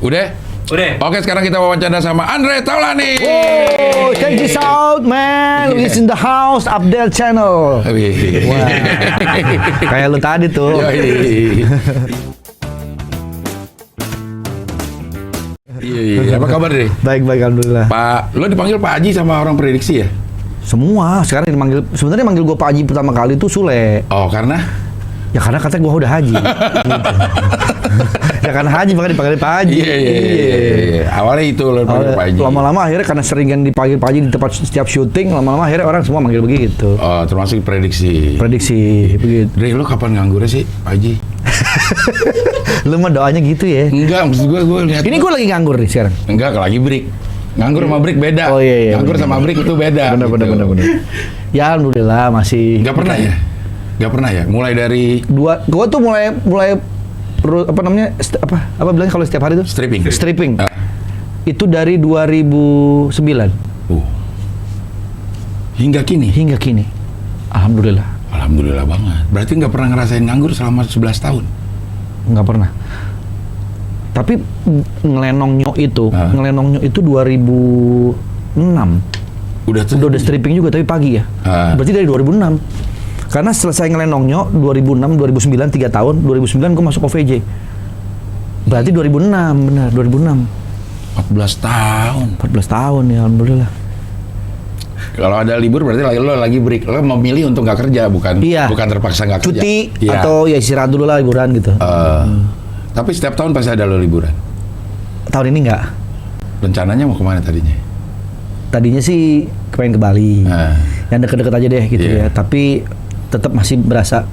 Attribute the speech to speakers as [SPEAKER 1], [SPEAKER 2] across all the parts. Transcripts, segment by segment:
[SPEAKER 1] Udah?
[SPEAKER 2] Udah.
[SPEAKER 1] Oke, sekarang kita wawancara sama Andre Taulani.
[SPEAKER 3] Oh, check this out, man. It's in the house, Abdel Channel. Wah, kayak lu tadi tuh.
[SPEAKER 1] Iya, apa kabar deh?
[SPEAKER 3] Baik, alhamdulillah.
[SPEAKER 1] Pak, lo dipanggil Pak Haji sama orang prediksi ya?
[SPEAKER 3] Semua sekarang dimanggil, sebenarnya manggil gue Pak Haji pertama kali itu Sule.
[SPEAKER 1] Oh, karena?
[SPEAKER 3] Ya karena katanya gue udah haji. Gitu. Ya karena haji makanya dipanggil Pak Haji.
[SPEAKER 1] Iya. Awalnya itu lo dipanggil Pak Haji.
[SPEAKER 3] Lama-lama akhirnya karena seringan dipanggil Pak Haji di tempat setiap syuting, lama-lama akhirnya orang semua manggil begitu.
[SPEAKER 1] Oh, termasuk prediksi.
[SPEAKER 3] Prediksi begitu.
[SPEAKER 1] Dre, lo kapan nganggurnya sih, Pak Haji?
[SPEAKER 3] Lu mah doanya gitu ya.
[SPEAKER 1] Enggak, maksud gue lihat.
[SPEAKER 3] Ini gue lagi nganggur nih sekarang.
[SPEAKER 1] Enggak, lagi break. Nganggur sama break beda.
[SPEAKER 3] Oh iya.
[SPEAKER 1] Nganggur sama break itu beda.
[SPEAKER 3] Bener. Ya alhamdulillah masih.
[SPEAKER 1] Enggak pernah ya? Enggak pernah ya? Mulai dari
[SPEAKER 3] Gua tuh mulai apa namanya? Apa bilangnya kalau setiap hari itu? Stripping. Itu dari 2009.
[SPEAKER 1] Hingga kini.
[SPEAKER 3] Alhamdulillah.
[SPEAKER 1] Alhamdulillah banget. Berarti nggak pernah ngerasain nganggur selama 11 tahun?
[SPEAKER 3] Nggak pernah. Tapi ngelenongnya itu 2006. Udah stripping juga tapi pagi ya. Berarti dari 2006. Karena selesai ngelenongnya 2006, 2009 3 tahun, 2009 gue masuk OVJ. Berarti 2006, benar 2006.
[SPEAKER 1] 14 tahun.
[SPEAKER 3] 14 tahun ya alhamdulillah.
[SPEAKER 1] Kalau ada libur berarti lo lagi break. Lo memilih untuk nggak kerja, bukan terpaksa nggak kerja.
[SPEAKER 3] Cuti atau ya istirahat dulu lah liburan gitu.
[SPEAKER 1] Tapi setiap tahun pasti ada lo liburan.
[SPEAKER 3] Tahun ini nggak.
[SPEAKER 1] Rencananya mau kemana tadinya?
[SPEAKER 3] Tadinya sih pengen ke Bali. Yang deket-deket aja deh gitu ya. Tapi tetap masih berasa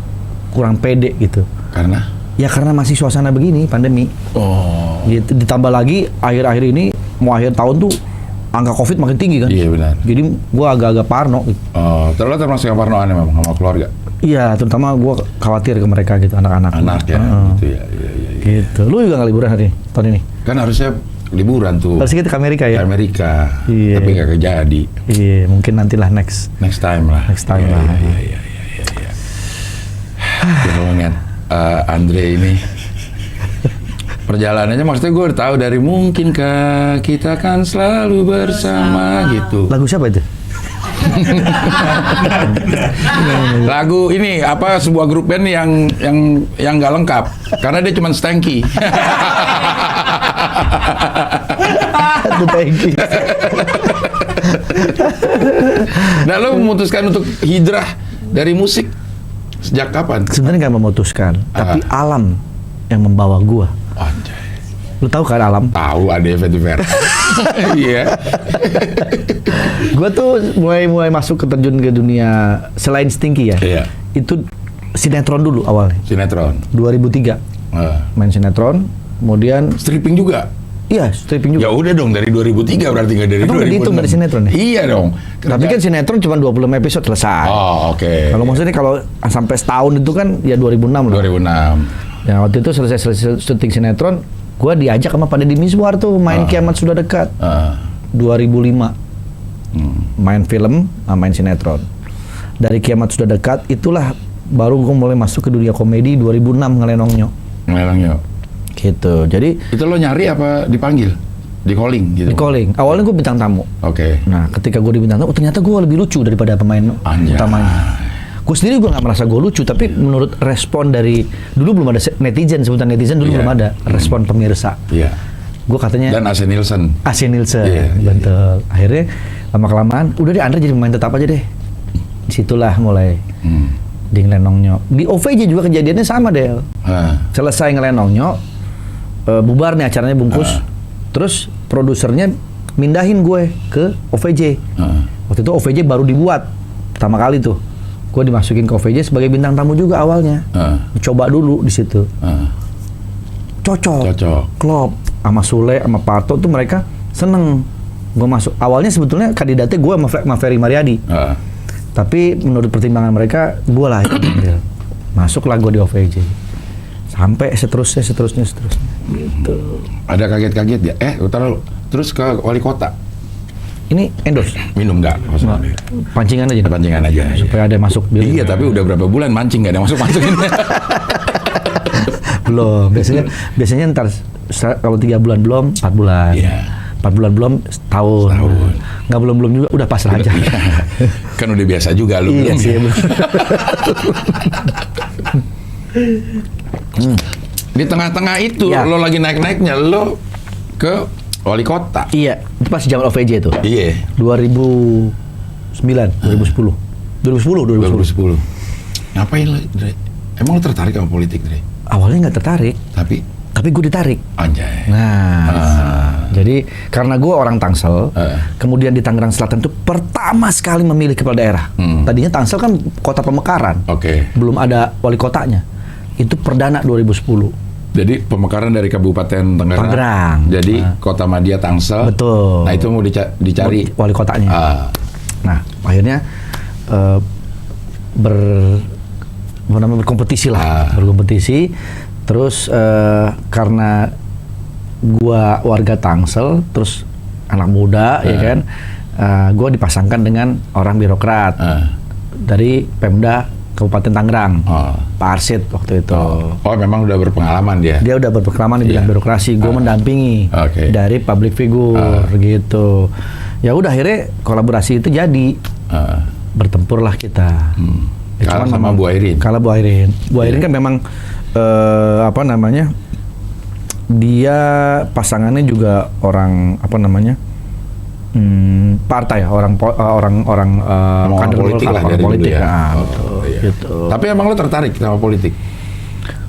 [SPEAKER 3] kurang pede gitu.
[SPEAKER 1] Karena?
[SPEAKER 3] Ya karena masih suasana begini, pandemi.
[SPEAKER 1] Oh.
[SPEAKER 3] Gitu. Ditambah lagi akhir-akhir ini mau akhir tahun tuh angka COVID makin tinggi kan?
[SPEAKER 1] Iya benar.
[SPEAKER 3] Jadi gua agak-agak parno gitu.
[SPEAKER 1] Oh, termasuk yang parnoan memang sama keluarga?
[SPEAKER 3] Iya, terutama gua khawatir ke mereka gitu, anak-anak.
[SPEAKER 1] Anak ya, gitu ya.
[SPEAKER 3] Gitu. Lu juga nggak liburan hari tahun ini?
[SPEAKER 1] Kan harusnya liburan tuh.
[SPEAKER 3] Harusnya kita ke Amerika ya?
[SPEAKER 1] Ke Amerika,
[SPEAKER 3] iya.
[SPEAKER 1] Tapi nggak kejadi.
[SPEAKER 3] Iya, mungkin nantilah next
[SPEAKER 1] time lah. Iya. Kalau ngeliat Andre ini perjalanannya, maksudnya gue udah tahu dari mungkinkah kita kan selalu bersama gitu.
[SPEAKER 3] Lagu siapa itu?
[SPEAKER 1] Lagu ini apa, sebuah grup band yang nggak lengkap karena dia cuma stanky. Nah, lo memutuskan untuk hijrah dari musik sejak kapan?
[SPEAKER 3] Sebenarnya nggak memutuskan, tapi alam yang membawa gua.
[SPEAKER 1] Anjay.
[SPEAKER 3] Lu tahu kan alam?
[SPEAKER 1] Tahu, ada event. Iya.
[SPEAKER 3] Gua tuh mulai masuk ke terjun ke dunia selain Stinky ya.
[SPEAKER 1] Iya.
[SPEAKER 3] Itu sinetron dulu awalnya.
[SPEAKER 1] Sinetron.
[SPEAKER 3] 2003. Main sinetron, kemudian
[SPEAKER 1] stripping juga.
[SPEAKER 3] Iya, stripping juga.
[SPEAKER 1] Ya udah dong, dari 2003 berarti nggak dari 2006.
[SPEAKER 3] Apa dihitung dari sinetron ya?
[SPEAKER 1] Iya dong.
[SPEAKER 3] Tapi kan sinetron cuma 20 episode selesai.
[SPEAKER 1] Oh, oke.
[SPEAKER 3] Kalau maksudnya kalau sampai setahun itu kan ya 2006 lah.
[SPEAKER 1] 2006.
[SPEAKER 3] Ya waktu itu selesai syuting sinetron, gua diajak sama Pak Deddy Mizwar tuh main Kiamat Sudah Dekat. 2005. Main film, main sinetron. Dari Kiamat Sudah Dekat itulah baru gua mulai masuk ke dunia komedi 2006 ngelenongnya. Gitu. Jadi
[SPEAKER 1] itu lo nyari apa dipanggil? Di calling gitu?
[SPEAKER 3] Di calling. Awalnya gue bintang tamu.
[SPEAKER 1] Oke.
[SPEAKER 3] Nah, ketika gue di bintang tamu, ternyata gue lebih lucu daripada pemain utamanya. Gue sendiri gue nggak merasa gue lucu, tapi menurut respon dari dulu belum ada netizen, sebutan netizen dulu belum ada respon pemirsa.
[SPEAKER 1] Iya.
[SPEAKER 3] Gue katanya.
[SPEAKER 1] Dan AC Nielsen.
[SPEAKER 3] Betul. Akhirnya lama kelamaan, udah deh Andre jadi pemain tetap aja deh. Disitulah mulai. Di ngelenongnya. Di OVJ juga kejadiannya sama Del. Selesai ngelenongnya. Bubar nih acaranya bungkus, terus produsernya mindahin gue ke OVJ. Waktu itu OVJ baru dibuat pertama kali tuh, gue dimasukin ke OVJ sebagai bintang tamu juga awalnya. Coba dulu di situ, cocok, klop sama Sule sama Parto tuh mereka seneng gue masuk. Awalnya sebetulnya kandidatnya gue sama Ferry Mariadi, tapi menurut pertimbangan mereka gue lah yang masuklah gue di OVJ. Sampai seterusnya gitu.
[SPEAKER 1] Ada kaget-kaget ya? Terus ke wali kota?
[SPEAKER 3] Ini endorse?
[SPEAKER 1] Minum nggak?
[SPEAKER 3] Pancingan aja.
[SPEAKER 1] Pancingan aja.
[SPEAKER 3] Supaya ada masuk.
[SPEAKER 1] Iya, tapi udah berapa bulan mancing nggak ada masuk-masukin.
[SPEAKER 3] Belum. Biasanya ntar kalau 3 bulan belum 4 bulan.
[SPEAKER 1] Iya.
[SPEAKER 3] 4 bulan belum setahun. Nggak belum juga udah pasrah aja.
[SPEAKER 1] Kan udah biasa juga lu.
[SPEAKER 3] Iya sih.
[SPEAKER 1] Di tengah-tengah itu
[SPEAKER 3] Iya.
[SPEAKER 1] lo lagi naik-naiknya lo ke wali kota.
[SPEAKER 3] Iya, itu pas zaman OVJ itu.
[SPEAKER 1] Iya.
[SPEAKER 3] 2009, 2010. 2010.
[SPEAKER 1] Ngapain lo, Dre? Emang lo tertarik sama politik, Dre?
[SPEAKER 3] Awalnya nggak tertarik, tapi gue ditarik.
[SPEAKER 1] Anjay.
[SPEAKER 3] Nah, jadi karena gue orang Tangsel, kemudian di Tangerang Selatan itu pertama sekali memilih kepala daerah. Tadinya Tangsel kan kota pemekaran, belum ada wali kotanya. Itu perdana 2010.
[SPEAKER 1] Jadi pemekaran dari Kabupaten Tangerang. Jadi Kota Madya Tangsel.
[SPEAKER 3] Betul.
[SPEAKER 1] Nah itu mau dicari
[SPEAKER 3] wali kotanya. Nah akhirnya berkompetisi lah, berkompetisi. Terus karena gua warga Tangsel, terus anak muda, ya kan, gua dipasangkan dengan orang birokrat dari Pemda Kabupaten Tangerang, Pak Arsid waktu itu.
[SPEAKER 1] Oh, memang udah berpengalaman dia?
[SPEAKER 3] Dia udah berpengalaman di bidang birokrasi. Gue mendampingi dari public figure gitu. Ya udah akhirnya kolaborasi itu jadi. Bertempurlah kita.
[SPEAKER 1] Kalah sama Bu Airin.
[SPEAKER 3] Kalah Bu Airin. Bu Airin kan memang apa namanya? Dia pasangannya juga orang apa namanya? Partai, orang kader
[SPEAKER 1] politik lah, dari
[SPEAKER 3] politik.
[SPEAKER 1] dulu ya.
[SPEAKER 3] Betul,
[SPEAKER 1] Iya.
[SPEAKER 3] gitu.
[SPEAKER 1] Tapi emang lo tertarik sama politik?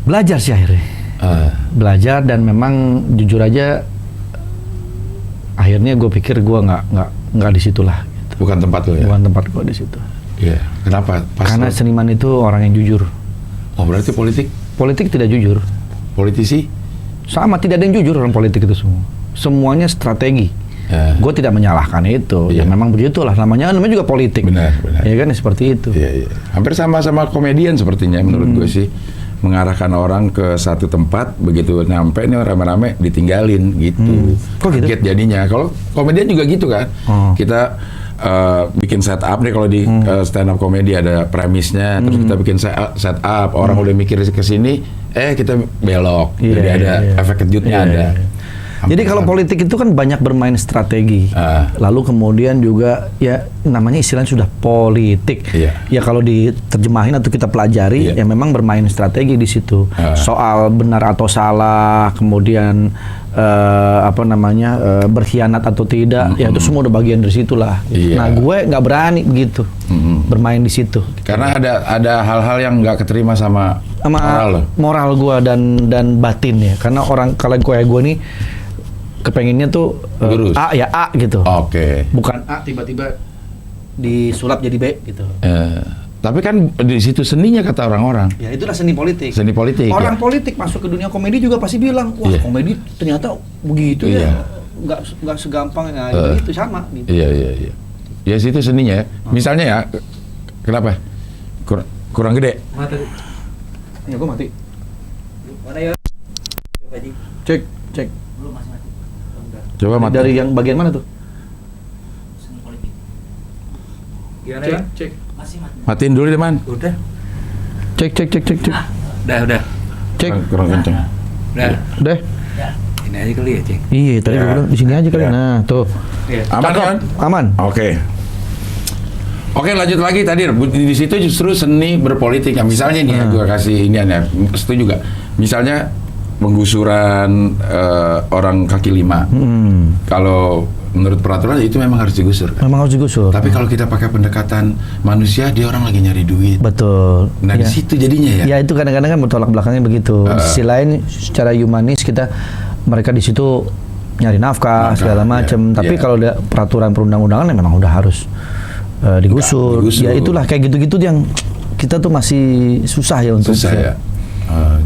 [SPEAKER 3] Belajar sih akhirnya. Belajar dan memang jujur aja akhirnya gue pikir gue nggak di situ lah. Gitu.
[SPEAKER 1] Bukan tempat lo ya?
[SPEAKER 3] Bukan tempat gue di situ.
[SPEAKER 1] Iya. Kenapa?
[SPEAKER 3] Karena seniman itu orang yang jujur.
[SPEAKER 1] Oh berarti politik?
[SPEAKER 3] Politik tidak jujur.
[SPEAKER 1] Politisi?
[SPEAKER 3] Sama, tidak ada yang jujur orang politik itu semua. Semuanya strategi. Gue tidak menyalahkan itu. Ya memang begitulah namanya juga politik.
[SPEAKER 1] Benar.
[SPEAKER 3] Ya kan seperti itu.
[SPEAKER 1] Iya. Hampir sama-sama komedian sepertinya menurut gue sih. Mengarahkan orang ke satu tempat, begitu nyampe nih rame-rame ditinggalin gitu.
[SPEAKER 3] Kok gitu?
[SPEAKER 1] Kaget jadinya. Kalau komedian juga gitu kan. Kita bikin setup nih kalau di stand up komedi ada premisnya, terus kita bikin setup, orang udah mikir ke sini, kita belok. Jadi ada efek kejutnya ada.
[SPEAKER 3] Jadi kalau politik itu kan banyak bermain strategi, lalu kemudian juga ya namanya istilahnya sudah politik. Ya kalau diterjemahin atau kita pelajari, ya memang bermain strategi di situ. Soal benar atau salah, kemudian apa namanya berkhianat atau tidak, ya itu semua udah bagian dari situlah. Nah gue nggak berani begitu bermain di situ.
[SPEAKER 1] Karena ada hal-hal yang nggak keterima sama
[SPEAKER 3] moral gue dan batin ya. Karena orang kalau gue nih kepenginnya tuh A ya A gitu. Bukan A tiba-tiba disulap jadi B gitu.
[SPEAKER 1] Tapi kan di situ seninya kata orang-orang.
[SPEAKER 3] Ya itulah seni politik.
[SPEAKER 1] Seni politik.
[SPEAKER 3] Orang politik masuk ke dunia komedi juga pasti bilang, wah komedi ternyata begitu ya. Nggak segampang gitu sama. Gitu.
[SPEAKER 1] Iya. Ya situ seninya. Misalnya ya, kenapa? Kurang gede.
[SPEAKER 3] Mati. Ya gua mati. Mana ya? Cek.
[SPEAKER 2] Belum masih mati.
[SPEAKER 1] Coba mati.
[SPEAKER 3] Dari yang bagian mana tuh?
[SPEAKER 2] Seni politik.
[SPEAKER 3] Gimana ya? Cek.
[SPEAKER 2] Masih mati.
[SPEAKER 1] Matiin dulu deh, Man.
[SPEAKER 3] Udah. Cek.
[SPEAKER 2] Udah.
[SPEAKER 3] Cek.
[SPEAKER 1] Kurang kenceng.
[SPEAKER 3] Udah.
[SPEAKER 2] Ini aja kali ya, Ceng.
[SPEAKER 3] Iya, tadi gua bilang di sini aja kali. Nah, tuh.
[SPEAKER 1] Aman kan?
[SPEAKER 3] Aman.
[SPEAKER 1] Oke, lanjut lagi tadi di situ justru seni berpolitik. Ya, misalnya nih ya, gua kasih inian ya. Setuju juga. Misalnya penggusuran orang kaki lima. Kalau menurut peraturan itu memang harus digusur. Kan?
[SPEAKER 3] Memang harus digusur.
[SPEAKER 1] Tapi kalau kita pakai pendekatan manusia, dia orang lagi nyari duit.
[SPEAKER 3] Betul.
[SPEAKER 1] Nah di situ jadinya ya.
[SPEAKER 3] Ya itu kadang-kadang kan bertolak belakangnya begitu. Di sisi lain secara humanis mereka di situ nyari nafkah segala macam. Tapi kalau ada peraturan perundang-undangan memang udah harus digusur. Ya itulah kayak gitu-gitu yang kita tuh masih susah ya untuk.
[SPEAKER 1] Susah ya.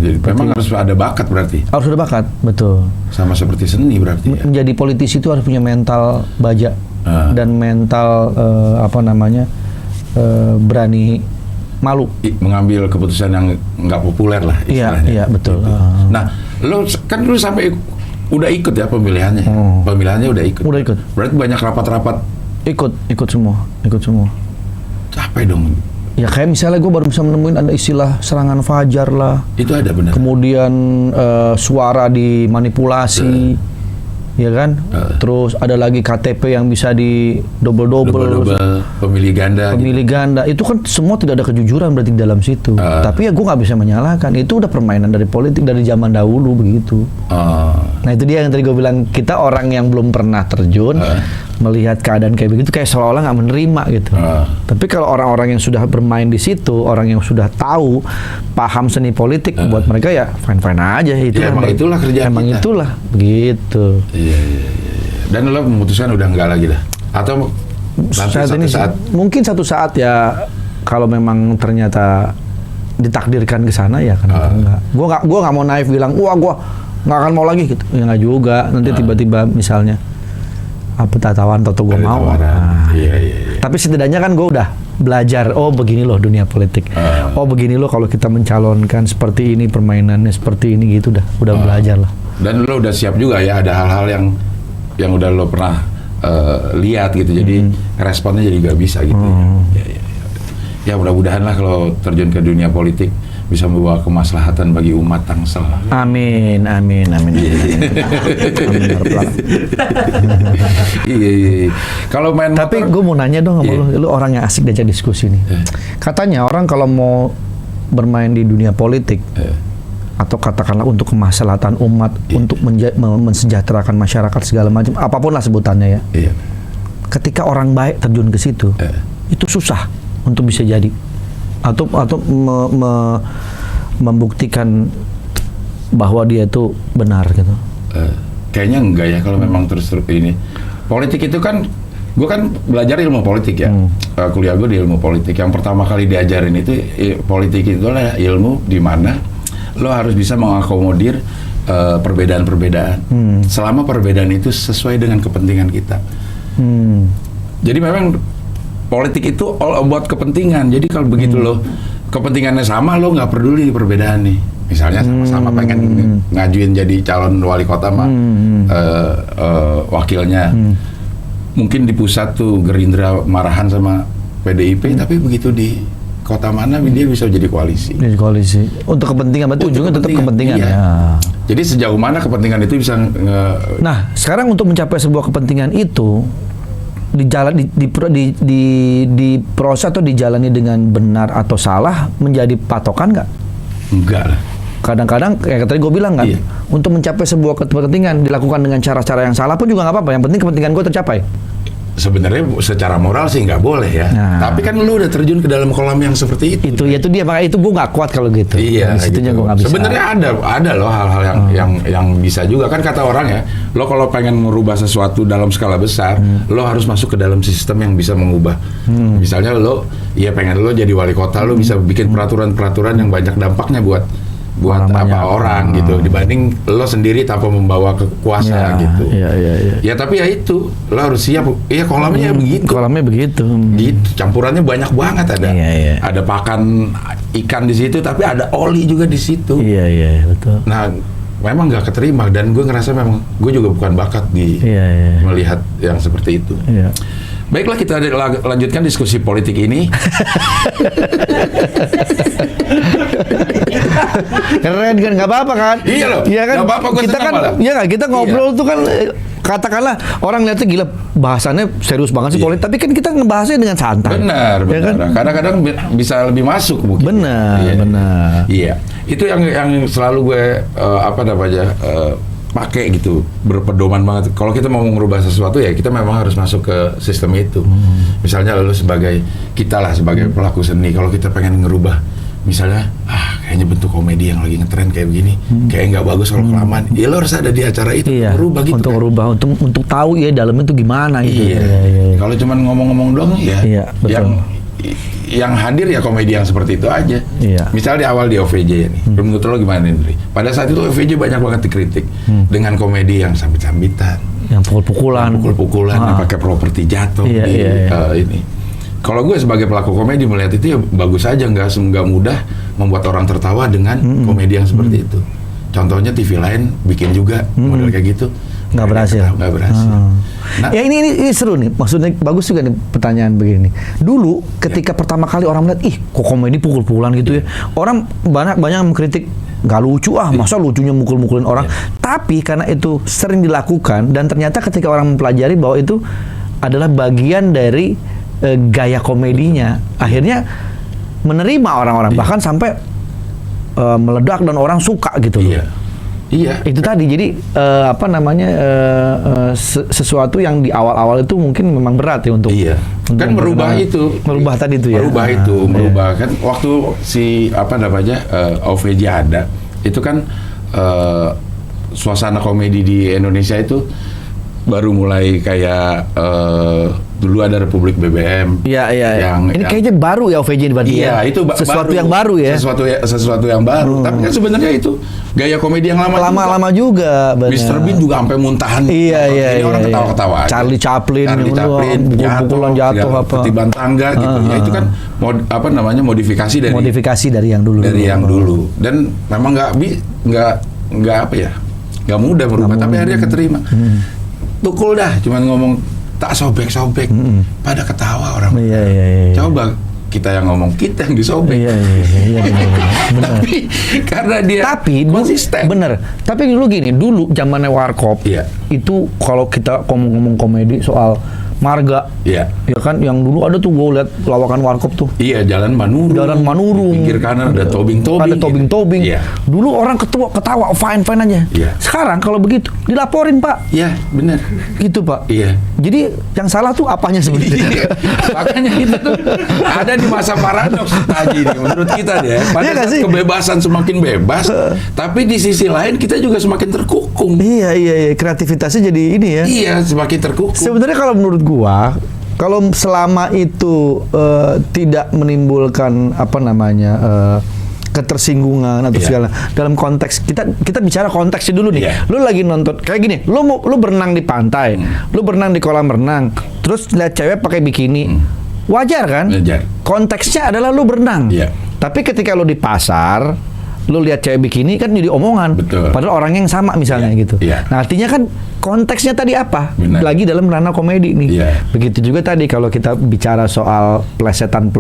[SPEAKER 1] Jadi memang harus ada bakat berarti.
[SPEAKER 3] Harus ada bakat, betul.
[SPEAKER 1] Sama seperti seni berarti. Ya?
[SPEAKER 3] Menjadi politisi itu harus punya mental baja dan mental berani malu.
[SPEAKER 1] Mengambil keputusan yang nggak populer lah istilahnya.
[SPEAKER 3] Iya betul.
[SPEAKER 1] Gitu. Nah, lu sampai udah ikut ya pemilihannya. Pemilihannya udah ikut.
[SPEAKER 3] Udah ikut.
[SPEAKER 1] Berarti banyak rapat-rapat.
[SPEAKER 3] Ikut semua.
[SPEAKER 1] Capek dong.
[SPEAKER 3] Ya kayak misalnya gue baru bisa menemuin ada istilah serangan fajar lah.
[SPEAKER 1] Itu ada benar.
[SPEAKER 3] Kemudian suara dimanipulasi, ya kan? Terus ada lagi KTP yang bisa di double,
[SPEAKER 1] pemilih ganda.
[SPEAKER 3] Pemilih ganda. Itu kan semua tidak ada kejujuran berarti di dalam situ. Tapi ya gue nggak bisa menyalahkan. Itu udah permainan dari politik dari zaman dahulu begitu. Nah itu dia yang tadi gue bilang, kita orang yang belum pernah terjun melihat keadaan kayak begitu kayak seolah-olah nggak menerima gitu. Tapi kalau orang-orang yang sudah bermain di situ, orang yang sudah tahu, paham seni politik, buat mereka ya fine-fine aja itu.
[SPEAKER 1] Ya, emang itulah kerjaan
[SPEAKER 3] emang
[SPEAKER 1] kita.
[SPEAKER 3] Itulah begitu.
[SPEAKER 1] Iya. Dan lo memutuskan udah enggak lagi lah? Atau mungkin satu saat ya, kalau memang ternyata ditakdirkan ke sana ya kenapa enggak. Gua nggak mau naif bilang, wah gua nggak akan mau lagi gitu. Ya nggak juga. Nanti tiba-tiba misalnya apa tatawan atau gue mau. Iya.
[SPEAKER 3] Tapi setidaknya kan gue udah belajar. Oh begini loh dunia politik. Oh begini loh kalau kita mencalonkan seperti ini, permainannya seperti ini gitu. Udah belajar lah.
[SPEAKER 1] Dan lo udah siap juga ya, ada hal-hal yang udah lo pernah lihat gitu. Jadi responnya jadi gak bisa gitu. Ya mudah-mudahan lah kalau terjun ke dunia politik bisa membawa kemaslahatan bagi umat Tangsel.
[SPEAKER 3] Amin.
[SPEAKER 1] Iya. Kalau main
[SPEAKER 3] tapi gue mau nanya dong sama lu orang yang asik diajak diskusi nih. Katanya orang kalau mau bermain di dunia politik atau katakanlah untuk kemaslahatan umat, untuk mensejahterakan masyarakat segala macam, apapun lah sebutannya ya. Ketika orang baik terjun ke situ, itu susah untuk bisa jadi. Atau membuktikan bahwa dia itu benar gitu.
[SPEAKER 1] Kayaknya enggak ya kalau memang terus ini. Politik itu kan, gue kan belajar ilmu politik ya. Kuliah gue di ilmu politik. Yang pertama kali diajarin itu politik itu adalah ilmu di mana lo harus bisa mengakomodir perbedaan-perbedaan. Selama perbedaan itu sesuai dengan kepentingan kita. Jadi memang politik itu all about kepentingan. Jadi kalau begitu lo kepentingannya sama, lo nggak peduli perbedaan nih. Misalnya sama-sama pengen ngajuin jadi calon wali kota sama wakilnya. Mungkin di pusat tuh Gerindra marahan sama PDIP, tapi begitu di kota mana dia bisa jadi koalisi.
[SPEAKER 3] Jadi koalisi. Untuk kepentingan, berarti ujungnya tetap kepentingan
[SPEAKER 1] iya.
[SPEAKER 3] ya.
[SPEAKER 1] Jadi sejauh mana kepentingan itu bisa
[SPEAKER 3] Nah, sekarang untuk mencapai sebuah kepentingan itu diproses atau dijalani dengan benar atau salah menjadi patokan nggak?
[SPEAKER 1] Enggak lah.
[SPEAKER 3] Kadang-kadang kayak tadi gue bilang kan, untuk mencapai sebuah kepentingan dilakukan dengan cara-cara yang salah pun juga nggak apa-apa. Yang penting kepentingan gue tercapai.
[SPEAKER 1] Sebenarnya secara moral sih nggak boleh ya. Tapi kan lu udah terjun ke dalam kolam yang seperti itu.
[SPEAKER 3] Itu dia, makanya itu gue nggak kuat kalau gitu.
[SPEAKER 1] Iya.
[SPEAKER 3] Disitunya
[SPEAKER 1] gitu.
[SPEAKER 3] gue nggak bisa.
[SPEAKER 1] Sebenarnya ada loh hal-hal yang bisa juga kan, kata orang ya. Lo kalau pengen merubah sesuatu dalam skala besar, lo harus masuk ke dalam sistem yang bisa mengubah. Misalnya lo, pengen lo jadi wali kota, lo bisa bikin peraturan-peraturan yang banyak dampaknya buat orang gitu, dibanding lo sendiri tanpa membawa kekuasaan gitu. Ya tapi ya itu lo harus siap. Iya, kolamnya begitu.
[SPEAKER 3] Kolamnya begitu.
[SPEAKER 1] Gitu, campurannya banyak banget ada. Ada pakan ikan di situ, tapi ada oli juga di situ.
[SPEAKER 3] Iya betul.
[SPEAKER 1] Nah, memang nggak keterima, dan gue ngerasa memang gue juga bukan bakat di melihat yang seperti itu. Baiklah, kita lanjutkan diskusi politik ini.
[SPEAKER 3] Keren kan, nggak apa-apa kan?
[SPEAKER 1] Iya loh.
[SPEAKER 3] Iya kan.
[SPEAKER 1] Nggak apa-apa, gue
[SPEAKER 3] kita
[SPEAKER 1] senang
[SPEAKER 3] kan,
[SPEAKER 1] malah.
[SPEAKER 3] iya nggak, kita ngobrol tuh kan, katakanlah orang lihatnya gila, bahasannya serius banget sih politik, tapi kan kita ngebahasnya dengan santai.
[SPEAKER 1] Benar.
[SPEAKER 3] Ya kan?
[SPEAKER 1] Kadang-kadang bisa lebih masuk mungkin.
[SPEAKER 3] Benar.
[SPEAKER 1] Iya. Itu yang selalu gue pakai gitu, berpedoman banget. Kalau kita mau merubah sesuatu ya kita memang harus masuk ke sistem itu. Misalnya lalu sebagai pelaku seni, kalau kita pengen ngerubah, misalnya kayaknya bentuk komedi yang lagi ngetren kayak begini, kayak nggak bagus kalau kelamaan. Ya lo harus ada di acara itu merubah gitu.
[SPEAKER 3] Untuk merubah, untuk tahu ya dalamnya itu gimana gitu.
[SPEAKER 1] Iya. Kalau cuman ngomong-ngomong doang
[SPEAKER 3] Iya, betul.
[SPEAKER 1] yang hadir ya komedi yang seperti itu aja. Misalnya di awal di OVJ nih, menurut lo gimana nih? Pada saat itu OVJ banyak banget dikritik dengan komedi yang sambit-sambitan,
[SPEAKER 3] yang pukul-pukulan,
[SPEAKER 1] yang pakai properti jatuh ini. Kalau gue sebagai pelaku komedi melihat itu ya bagus aja, nggak mudah membuat orang tertawa dengan komedi yang seperti itu. Contohnya TV lain bikin juga model kayak gitu.
[SPEAKER 3] Nggak berhasil.
[SPEAKER 1] Nggak berhasil. Nah,
[SPEAKER 3] Ya ini seru nih, maksudnya bagus juga nih pertanyaan begini. Dulu ketika pertama kali orang melihat, ih kok komedi pukul-pukulan gitu ya, orang banyak mengkritik, nggak lucu masa lucunya mukul-mukulin orang. Tapi karena itu sering dilakukan dan ternyata ketika orang mempelajari bahwa itu adalah bagian dari gaya komedinya, akhirnya menerima orang-orang bahkan sampai meledak dan orang suka gitu loh.
[SPEAKER 1] Iya.
[SPEAKER 3] Itu tadi, jadi sesuatu yang di awal-awal itu mungkin memang berat ya untuk
[SPEAKER 1] kan merubah itu.
[SPEAKER 3] Merubah tadi itu ya.
[SPEAKER 1] Merubah kan waktu si OVJ ada, itu kan suasana komedi di Indonesia itu baru mulai kayak dulu ada Republik BBM.
[SPEAKER 3] Iya. Ini kayaknya baru ya OVJ berarti ya.
[SPEAKER 1] Iya, itu
[SPEAKER 3] sesuatu yang baru ya.
[SPEAKER 1] Sesuatu yang baru. Tapi kan sebenarnya itu gaya komedi yang
[SPEAKER 3] lama juga.
[SPEAKER 1] Mr. Bean juga sampai muntahan.
[SPEAKER 3] Iya.
[SPEAKER 1] Ini orang ketawa-ketawa aja.
[SPEAKER 3] Charlie Chaplin pukul-pukulan jatuh apa.
[SPEAKER 1] Ketiban tangga gitu. Ya itu kan modifikasi dari
[SPEAKER 3] yang dulu.
[SPEAKER 1] Dan memang nggak mudah merubah, tapi akhirnya keterima. Tukul dah, cuman ngomong tak sobek-sobek, pada ketawa orang.
[SPEAKER 3] Iya.
[SPEAKER 1] Coba kita yang ngomong, kita yang disobek.
[SPEAKER 3] Iya. Benar.
[SPEAKER 1] Tapi karena dia konsisten.
[SPEAKER 3] Bener. Tapi dulu zamannya Warkop, itu kalau kita ngomong komedi soal marga, ya kan, yang dulu ada tuh gue lihat lawakan Warkop tuh.
[SPEAKER 1] Iya, Jalan Manurung. Pinggir kanan ada tobing-tobing.
[SPEAKER 3] Iya. Dulu orang ketawa fine aja.
[SPEAKER 1] Iya.
[SPEAKER 3] Sekarang kalau begitu dilaporin, Pak.
[SPEAKER 1] Iya, benar.
[SPEAKER 3] Gitu, Pak.
[SPEAKER 1] Iya.
[SPEAKER 3] Jadi yang salah tuh apanya sebenarnya?
[SPEAKER 1] Makanya kita tuh ada di masa paradoks tadi nih, menurut kita deh. Pada saat kebebasan semakin bebas, tapi di sisi lain kita juga semakin terkukung.
[SPEAKER 3] Iya. Kreativitasnya jadi ini ya.
[SPEAKER 1] Iya, semakin terkukung.
[SPEAKER 3] Sebenarnya kalau menurut gua, kalau selama itu tidak menimbulkan ketersinggungan atau segala, dalam konteks kita bicara konteksnya dulu nih. Lu lagi nonton kayak gini, lu berenang di pantai, lu berenang di kolam renang, terus lihat cewek pakai bikini, wajar kan?
[SPEAKER 1] Wajar.
[SPEAKER 3] Konteksnya adalah lu berenang. Tapi ketika lu di pasar, lu lihat cewek bikini kan jadi omongan.
[SPEAKER 1] Betul.
[SPEAKER 3] Padahal orangnya yang sama misalnya gitu. Nah, artinya kan konteksnya tadi apa?
[SPEAKER 1] Benar.
[SPEAKER 3] Lagi dalam ranah komedi nih. Begitu juga tadi kalau kita bicara soal plesetan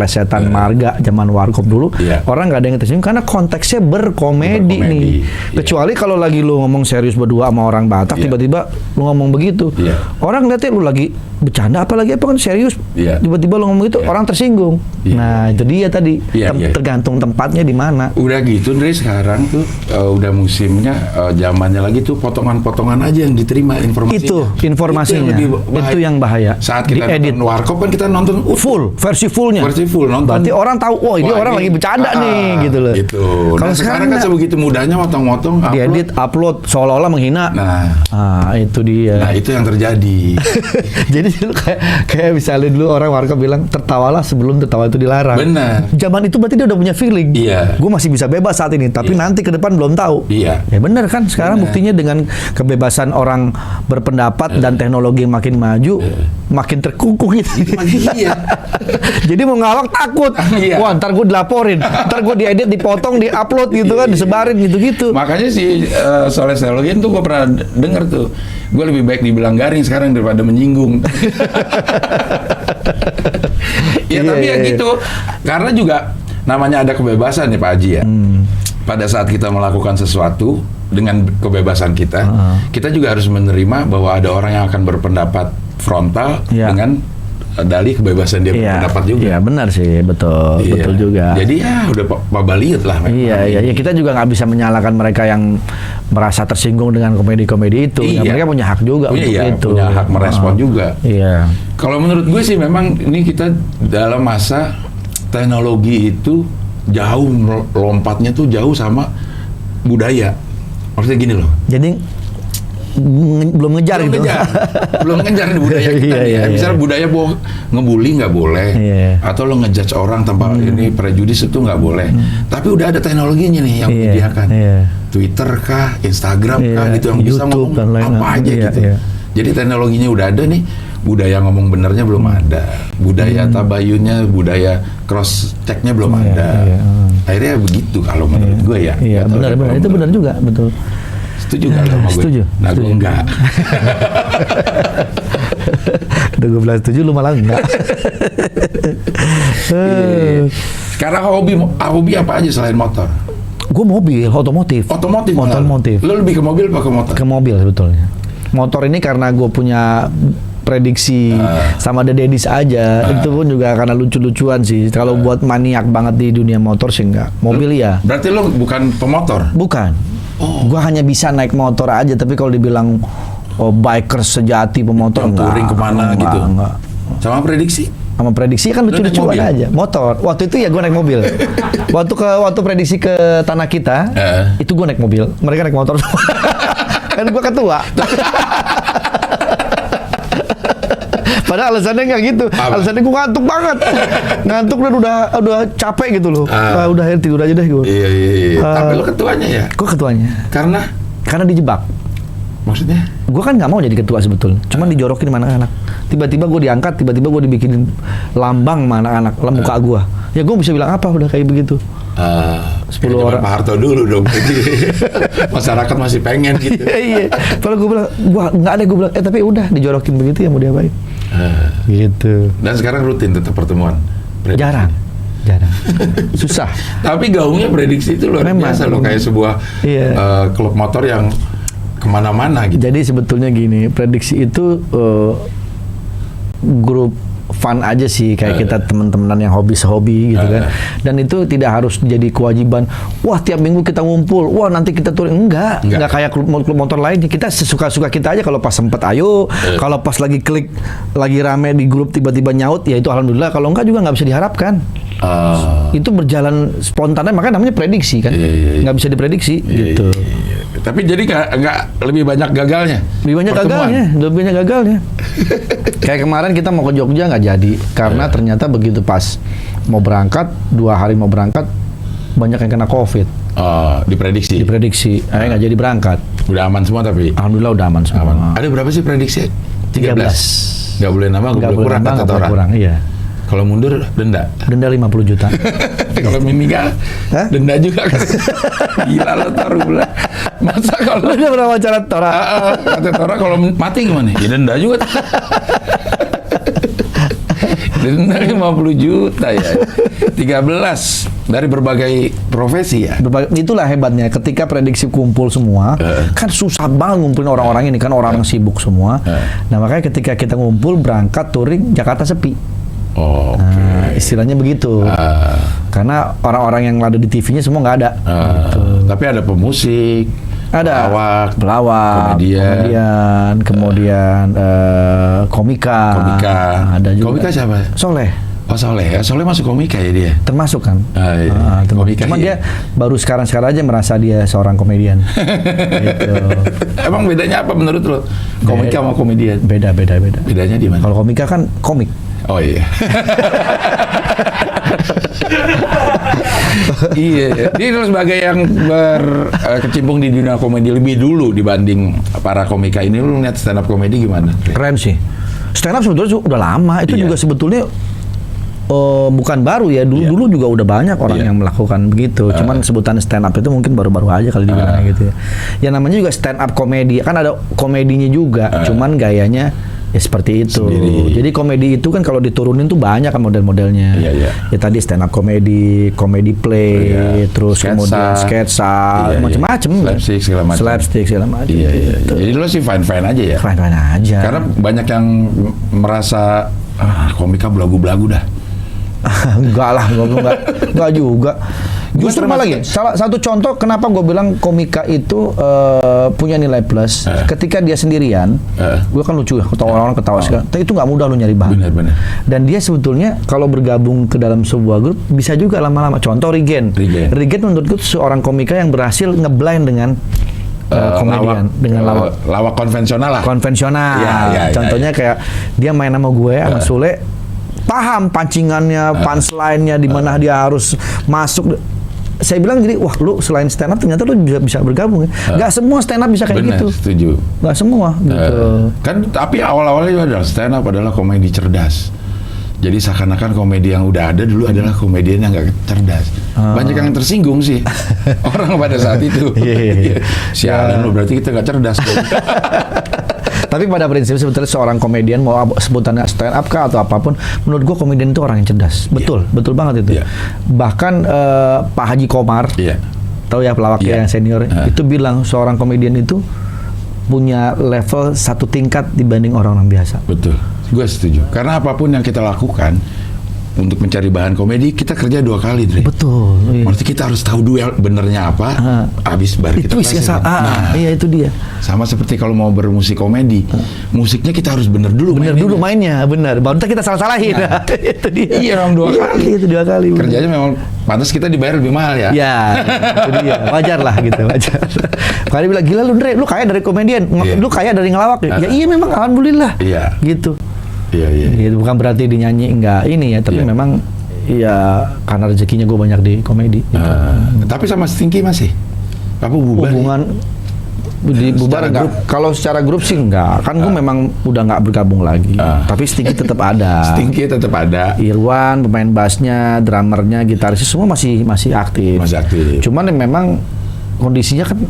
[SPEAKER 3] marga zaman Warkop dulu, orang nggak ada yang tersinggung karena konteksnya berkomedi nih. Kecuali kalau lagi lu ngomong serius berdua sama orang Batak, tiba-tiba lu ngomong begitu. Orang lihatnya lu lagi bercanda apalagi kan serius. Tiba-tiba lu ngomong itu, orang tersinggung. Nah, itu dia tadi. Tergantung tempatnya di mana.
[SPEAKER 1] Udah gitu, Andre, sekarang tuh udah musimnya, zamannya lagi tuh potongan-potongan aja yang diterima informasinya.
[SPEAKER 3] Itu informasinya. Itu yang bahaya.
[SPEAKER 1] Saat kita nonton Warkop kan kita nonton versi full nonton.
[SPEAKER 3] Berarti orang tahu, ini orang lagi bercanda nih gitu loh.
[SPEAKER 1] Gitu. Kalau sekarang kan sebegitu mudahnya motong-motong,
[SPEAKER 3] diedit, upload seolah-olah menghina.
[SPEAKER 1] Nah,
[SPEAKER 3] itu dia.
[SPEAKER 1] Nah, itu yang terjadi.
[SPEAKER 3] Jadi dulu kayak misalnya dulu orang Warkop bilang tertawalah sebelum tertawa itu dilarang.
[SPEAKER 1] Benar.
[SPEAKER 3] Zaman itu berarti dia udah punya feeling. Gue masih bisa bebas saat ini, tapi nanti ke depan belum tahu. Ya benar kan, sekarang buktinya dengan kebebasan orang berpendapat dan teknologi yang makin maju, makin terkungkung gitu. Jadi mau ngalok takut. Wah, ntar gue dilaporin, ntar gue diedit, dipotong, diupload gitu kan, disebarin gitu-gitu.
[SPEAKER 1] Makanya si Soleh Solihun tuh gue pernah denger tuh, gue lebih baik dibilang garing sekarang daripada menyinggung. Tapi gitu, karena juga namanya ada kebebasan ya Pak Haji ya. Pada saat kita melakukan sesuatu dengan kebebasan kita, kita juga harus menerima bahwa ada orang yang akan berpendapat frontal dengan dalih kebebasan dia berpendapat juga.
[SPEAKER 3] Iya, benar sih, betul juga.
[SPEAKER 1] Jadi udah babaliut lah.
[SPEAKER 3] Iya, kita juga nggak bisa menyalahkan mereka yang merasa tersinggung dengan komedi-komedi itu. Mereka punya hak juga untuk itu.
[SPEAKER 1] Punya hak merespon juga.
[SPEAKER 3] Iya.
[SPEAKER 1] Kalau menurut gue sih memang ini kita dalam masa teknologi itu jauh lompatnya tuh jauh sama budaya. Maksudnya gini loh.
[SPEAKER 3] Jadi belum ngejar gitu.
[SPEAKER 1] Belum ngejar budaya kita nih. Misalnya budaya ngebully nggak boleh, atau lo ngejudge orang tanpa ini prejudis itu nggak boleh. Tapi udah ada teknologinya nih yang menyediakan. Twitter kah, Instagram kah, itu yang bisa ngomong apa aja gitu. Jadi teknologinya udah ada nih. Budaya ngomong benernya belum ada, budaya tabayunnya, budaya cross checknya belum ada. Akhirnya begitu kalau menurut gue ya.
[SPEAKER 3] Iya, benar, itu benar juga, betul.
[SPEAKER 1] Setuju nggak sama gue?
[SPEAKER 3] Setuju.
[SPEAKER 1] Nah, gue
[SPEAKER 3] Setuju.
[SPEAKER 1] enggak.
[SPEAKER 3] Udah gue bilang setuju, lu malah enggak.
[SPEAKER 1] Sekarang hobi apa aja selain motor?
[SPEAKER 3] Gue mobil, otomotif.
[SPEAKER 1] Otomotif.
[SPEAKER 3] Otomotif.
[SPEAKER 1] Lo lebih ke mobil apa ke motor?
[SPEAKER 3] Ke mobil sebetulnya. Motor ini karena gue punya prediksi sama The Daddies aja, itu pun juga karena lucu-lucuan sih. Kalau buat maniak banget di dunia motor sih enggak. Mobil ya.
[SPEAKER 1] Berarti lo bukan pemotor?
[SPEAKER 3] Bukan.
[SPEAKER 1] Oh.
[SPEAKER 3] Gue hanya bisa naik motor aja, tapi kalau dibilang biker sejati pemotor
[SPEAKER 1] Yang
[SPEAKER 3] enggak.
[SPEAKER 1] touring kemana gitu?
[SPEAKER 3] Enggak.
[SPEAKER 1] Sama prediksi?
[SPEAKER 3] Sama prediksi kan
[SPEAKER 1] Lu naik
[SPEAKER 3] lucu-lucuan
[SPEAKER 1] mobil?
[SPEAKER 3] aja. Motor. Waktu itu ya gue naik mobil. waktu prediksi ke tanah kita, itu gue naik mobil. Mereka naik motor semua. Kan gue ketua. Padahal alasannya nggak gitu.
[SPEAKER 1] Apa?
[SPEAKER 3] Alasannya gue ngantuk banget. Ngantuk dan udah capek gitu loh. Udah akhirnya tidur aja deh gue.
[SPEAKER 1] Iya. Tapi lo ketuanya ya?
[SPEAKER 3] Gue ketuanya. Karena dijebak.
[SPEAKER 1] Maksudnya?
[SPEAKER 3] Gue kan nggak mau jadi ketua sebetulnya. Cuman dijorokin sama anak-anak. Tiba-tiba gue diangkat, tiba-tiba gue dibikinin lambang sama anak-anak, muka gue. Ya gue bisa bilang apa udah kayak begitu. 10 orang.
[SPEAKER 1] Pak Harto dulu dong. Masyarakat masih pengen gitu.
[SPEAKER 3] Iya. Kalau gue bilang, nggak ada, gue bilang, tapi udah dijorokin begitu ya mau diapain. Gitu.
[SPEAKER 1] Dan sekarang rutin tetap pertemuan? Prediksi.
[SPEAKER 3] Jarang. Susah.
[SPEAKER 1] Tapi gaungnya prediksi itu luar
[SPEAKER 3] Memang.
[SPEAKER 1] biasa loh. Kayak sebuah klub motor yang kemana-mana gitu.
[SPEAKER 3] Jadi sebetulnya gini, prediksi itu grup fun aja sih, kayak kita teman-teman yang hobi gitu kan. Dan itu tidak harus jadi kewajiban. Wah, tiap minggu kita ngumpul. Wah, nanti kita touring. Enggak kayak klub motor lainnya. Kita sesuka-suka kita aja. Kalau pas sempet ayo, kalau pas lagi klik, lagi rame di grup tiba-tiba nyaut, ya itu alhamdulillah. Kalau enggak juga nggak bisa diharapkan. Itu berjalan spontan, makanya namanya prediksi kan. Nggak bisa diprediksi gitu.
[SPEAKER 1] Tapi jadi nggak lebih banyak gagalnya?
[SPEAKER 3] Lebih banyak gagalnya. Kayak kemarin kita mau ke Jogja nggak jadi karena ternyata begitu pas mau berangkat, 2 hari mau berangkat banyak yang kena COVID.
[SPEAKER 1] Diprediksi.
[SPEAKER 3] Nggak jadi berangkat.
[SPEAKER 1] Udah aman semua tapi?
[SPEAKER 3] Alhamdulillah udah aman semua.
[SPEAKER 1] Ada berapa sih prediksi?
[SPEAKER 3] 13.
[SPEAKER 1] Nggak boleh nambah, nggak boleh kurang kata orang.
[SPEAKER 3] Kurang, iya.
[SPEAKER 1] Kalau mundur denda?
[SPEAKER 3] Denda 50 juta.
[SPEAKER 1] Kalau meninggal denda juga kan? Gila lo Tor, gila. Masa kalau
[SPEAKER 3] Udah pernah wawancara Tora?
[SPEAKER 1] kata Tora kalau mati gimana? Ya denda juga. Denda 50 juta ya. 13 dari berbagai profesi ya.
[SPEAKER 3] Itulah hebatnya ketika prediksi kumpul semua, kan susah banget ngumpulin orang-orang ini kan orang sibuk semua. Nah, makanya ketika kita ngumpul berangkat touring Jakarta sepi. Istilahnya begitu. Karena orang-orang yang ada di TV-nya semua nggak ada. Gitu.
[SPEAKER 1] Tapi ada pemusik,
[SPEAKER 3] ada pelawak, komedian, kemudian komika. Ada juga.
[SPEAKER 1] Komika siapa?
[SPEAKER 3] Soleh.
[SPEAKER 1] Oh Soleh, Soleh masuk komika ya dia?
[SPEAKER 3] Termasuk kan?
[SPEAKER 1] Komika.
[SPEAKER 3] Cuman dia baru sekarang aja merasa dia seorang komedian. Gitu.
[SPEAKER 1] Emang bedanya apa menurut lo? Komika sama komedian?
[SPEAKER 3] Beda.
[SPEAKER 1] Bedanya di mana?
[SPEAKER 3] Kalau komika kan komik.
[SPEAKER 1] Oh iya. Iya. Dia sebagai yang berkecimpung di dunia komedi lebih dulu dibanding para komika ini, lu lihat stand up komedi gimana?
[SPEAKER 3] Keren sih. Stand up sebetulnya udah lama. Itu juga sebetulnya bukan baru ya. Dulu juga udah banyak orang yang melakukan begitu. Cuman sebutan stand up itu mungkin baru-baru aja kali dibilang gitu ya. Ya namanya juga stand up komedi. Kan ada komedinya juga. Cuman gayanya ya seperti itu. Sendiri. Jadi komedi itu kan kalau diturunin tuh banyak kan model-modelnya. Ya tadi stand up komedi, komedi play, terus kemudian sketsa, macam-macam. Slapstick segala macam.
[SPEAKER 1] Iya. Jadi lo sih fine-fine aja ya.
[SPEAKER 3] Fine-fine aja.
[SPEAKER 1] Karena banyak yang merasa komika belagu-belagu dah.
[SPEAKER 3] Enggak lah, enggak juga. Justru malah lagi, salah satu contoh kenapa gue bilang komika itu punya nilai plus. Ketika dia sendirian, gue kan lucu ya, orang-orang ketawa sekarang. Tapi itu nggak mudah lo nyari bahan.
[SPEAKER 1] Benar.
[SPEAKER 3] Dan dia sebetulnya kalau bergabung ke dalam sebuah grup bisa juga lama-lama. Contoh Regen menurutku seorang komika yang berhasil ngeblend dengan komedian, dengan
[SPEAKER 1] lawak konvensional lah.
[SPEAKER 3] Contohnya kayak dia main sama gue, sama Sule. Paham pancingannya, punchline-nya di mana dia harus masuk. Saya bilang jadi, wah lu selain stand up ternyata lu bisa bergabung ya. Gak semua stand up bisa kayak gitu.
[SPEAKER 1] Setuju.
[SPEAKER 3] Gak semua gitu.
[SPEAKER 1] Kan tapi awal-awalnya adalah stand up adalah komedi cerdas. Jadi seakan-akan komedi yang udah ada dulu adalah komedian yang nggak cerdas. Banyak yang tersinggung sih orang pada saat itu.
[SPEAKER 3] Iya.
[SPEAKER 1] Sialan lu, berarti kita nggak cerdas.
[SPEAKER 3] Tapi pada prinsip sebetulnya seorang komedian mau sebutannya stand up kah atau apapun, menurut gua komedian itu orang yang cerdas. Betul, betul banget itu. Bahkan Pak Haji Komar, tahu ya pelawaknya yang senior, itu bilang seorang komedian itu punya level satu tingkat dibanding orang-orang biasa.
[SPEAKER 1] Betul, gue setuju. Karena apapun yang kita lakukan untuk mencari bahan komedi, kita kerja 2 kali, Dre.
[SPEAKER 3] Betul. Iya.
[SPEAKER 1] Berarti kita harus tahu dulu benernya apa, habis baru kita
[SPEAKER 3] kasih. Iya itu dia.
[SPEAKER 1] Sama seperti kalau mau bermusik komedi, musiknya kita harus bener dulu.
[SPEAKER 3] Bener dulu mainnya, bener. Baru ntar kita salah-salahin. Itu dia.
[SPEAKER 1] Iya, memang 2 kali.
[SPEAKER 3] Itu 2 kali.
[SPEAKER 1] Kerjanya memang pantas kita dibayar lebih mahal ya.
[SPEAKER 3] Iya, itu dia. Wajar lah gitu, wajar. Makanya bilang, gila lu Dre, lu kaya dari komedian, lu kaya dari ngelawak. Ya iya memang, alhamdulillah.
[SPEAKER 1] Iya.
[SPEAKER 3] Gitu.
[SPEAKER 1] Iya.
[SPEAKER 3] Gitu, bukan berarti dinyanyi enggak ini ya, tapi memang ya karena rezekinya gue banyak di komedi. Gitu.
[SPEAKER 1] Tapi sama Stinky masih? Apa bubar?
[SPEAKER 3] Hubungan di bubar enggak? Kalau secara grup sih enggak, kan gue memang udah nggak bergabung lagi. Tapi Stinky tetap ada.
[SPEAKER 1] Stinky tetap ada.
[SPEAKER 3] Irwan, pemain bassnya, drummernya, gitarisnya semua masih aktif.
[SPEAKER 1] Masih aktif.
[SPEAKER 3] Cuman memang kondisinya kan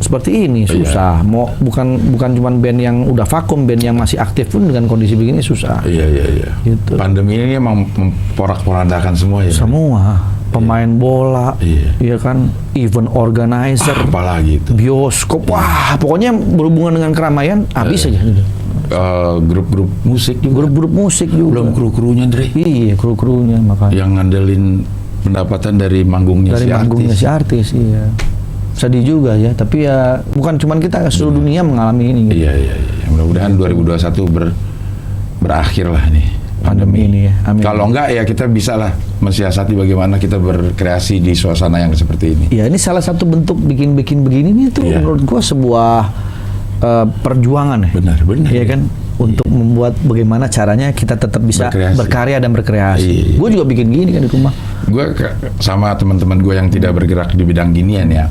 [SPEAKER 3] seperti ini susah. Mau bukan cuma band yang udah vakum, band yang masih aktif pun dengan kondisi begini susah.
[SPEAKER 1] Iya.
[SPEAKER 3] Gitu.
[SPEAKER 1] Pandemi ini emang memporak-porandakan semua ya.
[SPEAKER 3] Semua pemain bola, iya kan, event organizer,
[SPEAKER 1] apalagi itu.
[SPEAKER 3] Bioskop, wah pokoknya berhubungan dengan keramaian habis aja.
[SPEAKER 1] Grup-grup musik juga.
[SPEAKER 3] Grup-grup musik juga.
[SPEAKER 1] Belum kru-krunya, Dre.
[SPEAKER 3] Iya, kru-krunya makanya.
[SPEAKER 1] Yang ngandelin pendapatan dari manggungnya
[SPEAKER 3] si artis. Iya. Sedih juga ya, tapi ya bukan cuman kita, seluruh dunia mengalami ini. Gitu.
[SPEAKER 1] Iya. Mudah-mudahan 2021 berakhir lah nih
[SPEAKER 3] pandemi ini ya. Amin.
[SPEAKER 1] Kalau enggak ya kita bisa lah mensiasati bagaimana kita berkreasi di suasana yang seperti ini.
[SPEAKER 3] Ya ini salah satu bentuk bikin begini nih itu menurut gua sebuah perjuangan ya.
[SPEAKER 1] Benar.
[SPEAKER 3] Iya kan? Untuk membuat bagaimana caranya kita tetap bisa berkarya dan berkreasi. Gue juga bikin gini kan di rumah.
[SPEAKER 1] Gue sama teman-teman gue yang tidak bergerak di bidang ginian ya,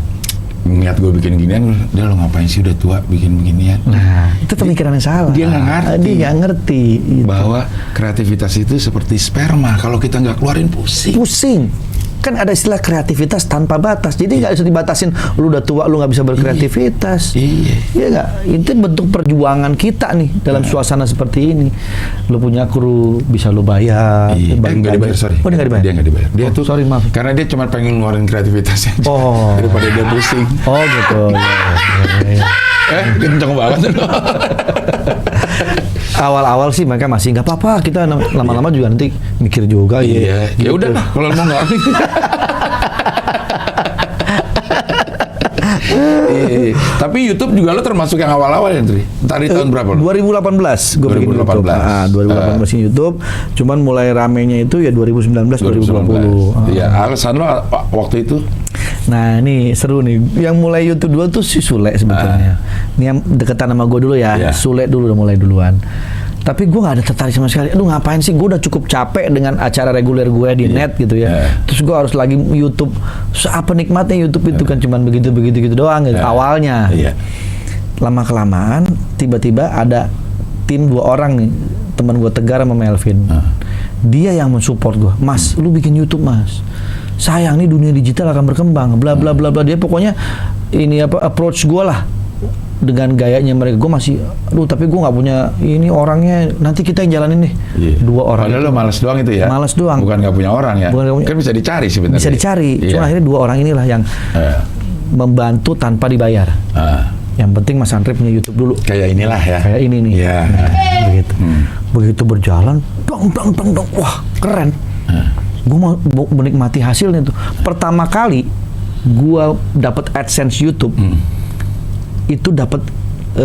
[SPEAKER 1] ngeliat gue bikin ginian, lo ngapain sih udah tua bikin beginian?
[SPEAKER 3] Nah, itu pemikiran yang salah. Dia nggak ngerti gitu.
[SPEAKER 1] Bahwa kreativitas itu seperti sperma, kalau kita nggak keluarin pusing. Kan ada istilah kreativitas tanpa batas. Jadi nggak bisa dibatasin. Lu udah tua, lu nggak bisa berkreativitas. Iya nggak. Itu bentuk perjuangan kita nih dalam suasana seperti ini. Lu punya kru, bisa lu bayar. Nggak dibayar, sorry.
[SPEAKER 3] Oh, dia nggak dibayar.
[SPEAKER 1] Dia nggak dibayar. Dia tuh
[SPEAKER 3] sorry, maaf.
[SPEAKER 1] Karena dia cuma pengen ngeluarin kreativitasnya. Daripada dia pusing.
[SPEAKER 3] Oh gitu.
[SPEAKER 1] Kenceng banget.
[SPEAKER 3] Awal-awal sih mereka masih nggak apa-apa, kita lama-lama juga nanti mikir juga.
[SPEAKER 1] Ya
[SPEAKER 3] gitu.
[SPEAKER 1] udah lah kalau mau nggak. Tapi YouTube juga lo termasuk yang awal-awal ya, Tri? Tadi tahun berapa lo?
[SPEAKER 3] 2018 gue bikin YouTube. 2018 ini YouTube, cuman mulai ramenya itu ya 2019.
[SPEAKER 1] Iya, alasan lo waktu itu?
[SPEAKER 3] Nah ini seru nih, yang mulai YouTube dulu tuh si Sule sebetulnya. Ini yang deketan sama gue dulu ya, Sule dulu udah mulai duluan. Tapi gue gak ada tertarik sama sekali. Aduh ngapain sih, gue udah cukup capek dengan acara reguler gue di net gitu ya. Terus gue harus lagi YouTube. Apa nikmatnya YouTube itu kan cuman begitu gitu doang gitu. Awalnya. Lama-kelamaan tiba-tiba ada tim 2 orang nih, teman gue Tegar sama Melvin. Dia yang mensupport gue. Mas, lu bikin YouTube mas. Sayang nih dunia digital akan berkembang. Bla bla bla bla. Dia pokoknya ini approach gue lah. Dengan gayanya mereka, gue masih, tapi gue nggak punya ini orangnya, nanti kita yang jalanin nih. 2 orang.
[SPEAKER 1] Padahal lo malas doang itu ya?
[SPEAKER 3] Malas doang.
[SPEAKER 1] Bukan nggak punya orang ya? Kan bisa dicari sebenarnya.
[SPEAKER 3] Bisa dicari, cuma akhirnya 2 orang inilah yang membantu tanpa dibayar. Yang penting Mas Andre punya YouTube dulu.
[SPEAKER 1] Kayak inilah ya?
[SPEAKER 3] Kayak ini nih. Begitu. Begitu berjalan, dong, wah keren. Gue mau menikmati hasilnya tuh. Pertama kali gue dapat AdSense YouTube, itu dapat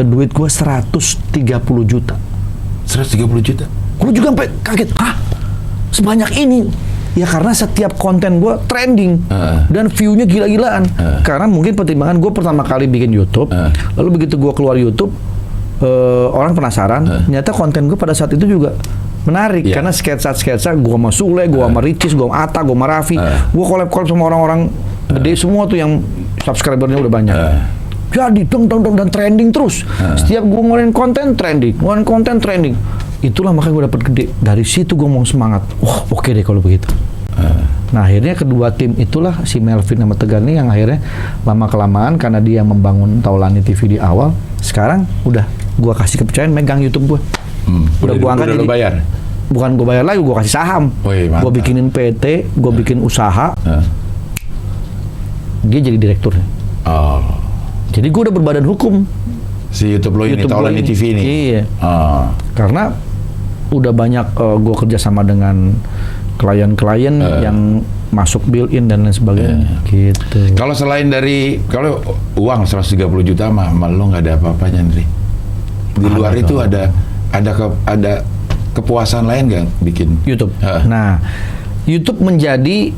[SPEAKER 3] duit gue 130 juta.
[SPEAKER 1] 130 juta?
[SPEAKER 3] Gue juga sampai kaget. Hah? Sebanyak ini? Ya karena setiap konten gue trending dan view-nya gila-gilaan. Karena mungkin pertimbangan gue pertama kali bikin YouTube, lalu begitu gue keluar YouTube, orang penasaran. Ternyata konten gue pada saat itu juga menarik karena sketsa-sketsa gue sama Sule, gue sama Ricis, gue sama Atta, gue sama Raffi, gue collab sama orang-orang gede semua tuh yang subscribernya udah banyak. Jadi dan trending terus. Setiap gue ngeluarin konten trending. itulah makanya gue dapet gede. Dari situ gue mau semangat. Wah, oke deh kalau begitu. Nah akhirnya kedua tim itulah si Melvin sama Tegar ini yang akhirnya lama kelamaan karena dia membangun Taulani TV di awal, sekarang udah gua kasih kepercayaan megang YouTube gua. Udah gua angkat
[SPEAKER 1] udah
[SPEAKER 3] jadi
[SPEAKER 1] bayar.
[SPEAKER 3] Bukan gua bayar lagi, gua kasih saham. Gua bikinin PT, gua bikin usaha. Dia jadi direkturnya.
[SPEAKER 1] Oh.
[SPEAKER 3] Jadi gua udah berbadan hukum.
[SPEAKER 1] Si YouTube lo ini, Taulani TV ini.
[SPEAKER 3] Iya. Karena udah banyak gua kerjasama dengan klien-klien yang masuk built-in dan lain sebagainya, gitu.
[SPEAKER 1] Kalau selain dari, kalau uang 130 juta mah lo nggak ada apa-apanya, Ndri. Di luar itu ada kepuasan lain nggak bikin
[SPEAKER 3] YouTube? Nah, YouTube menjadi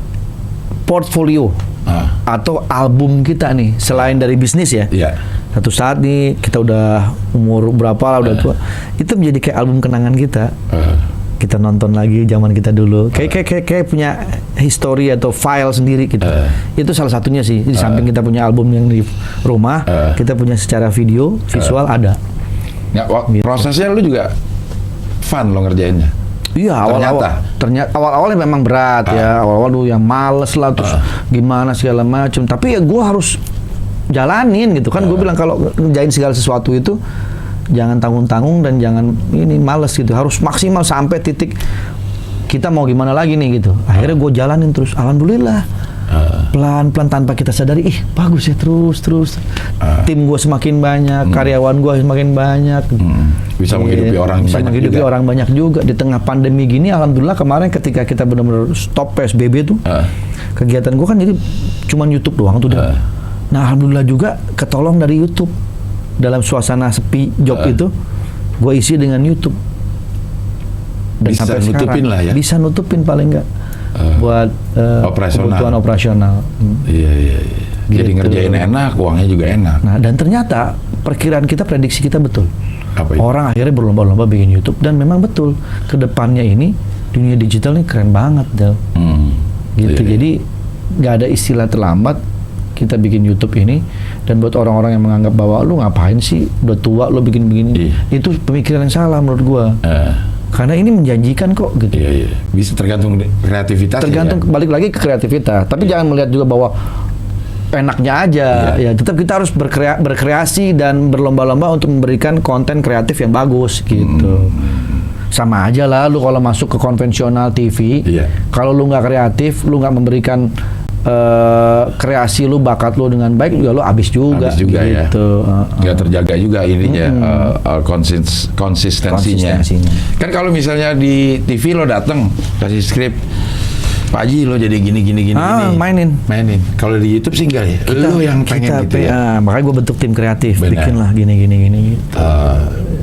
[SPEAKER 3] portfolio atau album kita nih, selain dari bisnis ya. Satu saat nih kita udah umur berapa lah, udah tua, itu menjadi kayak album kenangan kita. Kita nonton lagi zaman kita dulu, kayak punya history atau file sendiri gitu. Itu salah satunya sih. Di samping kita punya album yang di rumah, kita punya secara video, visual ada.
[SPEAKER 1] Ya, gitu. Prosesnya lu juga fun lo ngerjainnya.
[SPEAKER 3] Iya, ternyata awal-awalnya memang berat ya. Awal-awal lu yang males lah, terus gimana segala macam. Tapi ya gue harus jalanin gitu kan. Gue bilang kalau ngerjain segala sesuatu itu jangan tanggung-tanggung dan jangan ini males gitu, harus maksimal sampai titik kita mau gimana lagi nih gitu. Akhirnya gue jalanin terus, alhamdulillah pelan-pelan tanpa kita sadari, bagus ya terus. Tim gue semakin banyak, karyawan gue semakin banyak,
[SPEAKER 1] bisa menghidupi orang
[SPEAKER 3] banyak juga di tengah pandemi gini. Alhamdulillah kemarin ketika kita benar-benar stop PSBB tuh, kegiatan gue kan jadi cuman YouTube doang tuh. Nah alhamdulillah juga ketolong dari YouTube. Dalam suasana sepi job itu, gue isi dengan YouTube. Dan
[SPEAKER 1] bisa
[SPEAKER 3] sampai
[SPEAKER 1] nutupin
[SPEAKER 3] sekarang,
[SPEAKER 1] lah ya.
[SPEAKER 3] Bisa nutupin paling nggak buat kebutuhan operasional.
[SPEAKER 1] Iya.
[SPEAKER 3] Gitu.
[SPEAKER 1] Jadi ngerjain enak, uangnya juga enak.
[SPEAKER 3] Nah dan ternyata perkiraan kita, prediksi kita betul.
[SPEAKER 1] Apa itu?
[SPEAKER 3] Orang akhirnya berlomba-lomba bikin YouTube dan memang betul. Kedepannya ini dunia digital ini keren banget, Del. Gitu.
[SPEAKER 1] Iya.
[SPEAKER 3] Jadi nggak ada istilah terlambat. Kita bikin YouTube ini, dan buat orang-orang yang menganggap bahwa lu ngapain sih, udah tua lu bikin begini, itu pemikiran yang salah menurut gua. Karena ini menjanjikan kok gitu.
[SPEAKER 1] Iya. Bisa tergantung kreativitas.
[SPEAKER 3] Tergantung
[SPEAKER 1] ya?
[SPEAKER 3] Balik lagi ke kreativitas. Tapi jangan melihat juga bahwa enaknya aja. Ya tetap kita harus berkreasi dan berlomba-lomba untuk memberikan konten kreatif yang bagus gitu. Sama aja lah lu kalau masuk ke konvensional TV, kalau lu nggak kreatif, lu nggak memberikan kreasi lu, bakat lu dengan baik, juga lu habis juga
[SPEAKER 1] gitu.
[SPEAKER 3] Ya.
[SPEAKER 1] Nggak terjaga juga ininya, konsistensinya. Kan kalau misalnya di TV lo datang kasih skrip, Pak Haji lo jadi gini.
[SPEAKER 3] Mainin.
[SPEAKER 1] Kalau di YouTube sih enggak ya. Lo yang pengen gitu ya.
[SPEAKER 3] Makanya gue bentuk tim kreatif, bikinlah gini. Gitu.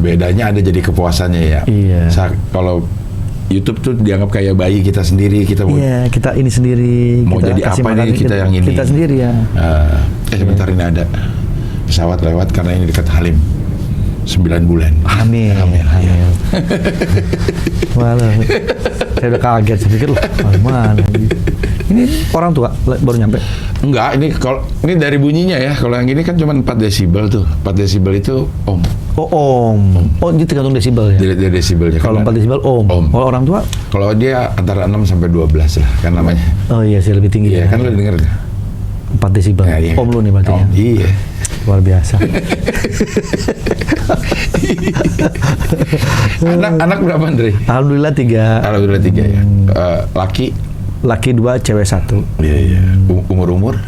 [SPEAKER 1] Bedanya ada jadi kepuasannya ya.
[SPEAKER 3] Iya.
[SPEAKER 1] Kalau YouTube tuh dianggap kayak bayi kita sendiri, kita mau
[SPEAKER 3] kita ini sendiri,
[SPEAKER 1] mau
[SPEAKER 3] kita
[SPEAKER 1] jadi apa ini kita yang ini.
[SPEAKER 3] Kita sendiri ya.
[SPEAKER 1] Sebentar ini ada pesawat lewat karena ini dekat Halim. 9 bulan.
[SPEAKER 3] Hamil. Walah. Saya udah kaget, saya pikir mana gitu. Ini orang tua baru nyampe.
[SPEAKER 1] Enggak, ini dari bunyinya ya. Kalau yang ini kan cuma 4 desibel tuh. 4 desibel itu ohm.
[SPEAKER 3] Oh, ini tergantung desibel ya?
[SPEAKER 1] Dia desibelnya.
[SPEAKER 3] Kalau 4 desibel ohm. Kalau orang tua?
[SPEAKER 1] Kalau dia antara 6 sampai 12 lah kan namanya.
[SPEAKER 3] Oh iya sih, lebih tinggi.
[SPEAKER 1] Iya, kan lo denger.
[SPEAKER 3] 4 desibel.
[SPEAKER 1] Iya.
[SPEAKER 3] Ohm lu nih berarti ya?
[SPEAKER 1] Iya.
[SPEAKER 3] Luar biasa.
[SPEAKER 1] Anak berapa, Andre?
[SPEAKER 3] Alhamdulillah 3.
[SPEAKER 1] Alhamdulillah 3 ya.
[SPEAKER 3] Laki 2, cewek 1.
[SPEAKER 1] Iya. Umur?